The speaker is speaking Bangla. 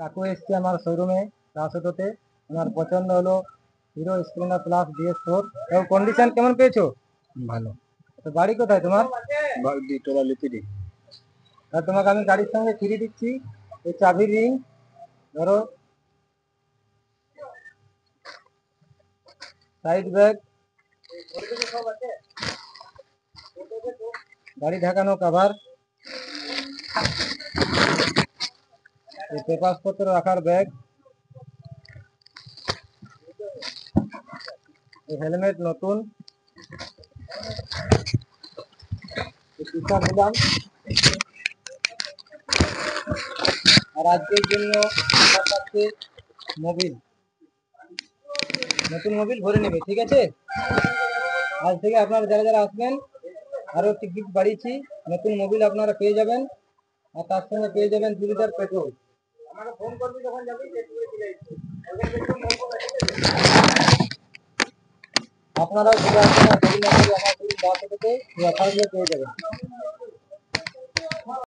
কাকু এসছে আমার শোরুমে ক্লাস অটোতে। আমার পছন্দ হলো হিরো স্প্লেন্ডার প্লাস DS4। এবং কন্ডিশন কেমন পেয়েছো? ভালো। তো বাড়ি কোথায় তোমার? টোলা লিপিডি। আর তোমাকে আমি গাড়ির সঙ্গে ফ্রি দিচ্ছি এই চাবির রিং। ধরো, সাইড ব্যাগ, গাড়ি ঢাকানো কাভার, পেপার পত্র রাখার ব্যাগ, হেলমেট নতুন, টিশার্ট দিলাম। আর আজকের জন্য আমার কাছে মোবিল, নতুন মোবিল ভরে নেবে, ঠিক আছে? আজ থেকে আপনারা যারা যারা আসবেন আরো একটি গিফট বাড়িয়েছি, নতুন মোবিল আপনারা পেয়ে যাবেন। আর তার সঙ্গে পেয়ে যাবেন 2 লিটার পেট্রোল। আমাকে ফোন করবি যখন যাবি। আপনারাও ঘুরে আসবেন আর আমার বাস থেকে পেয়ে যাবেন।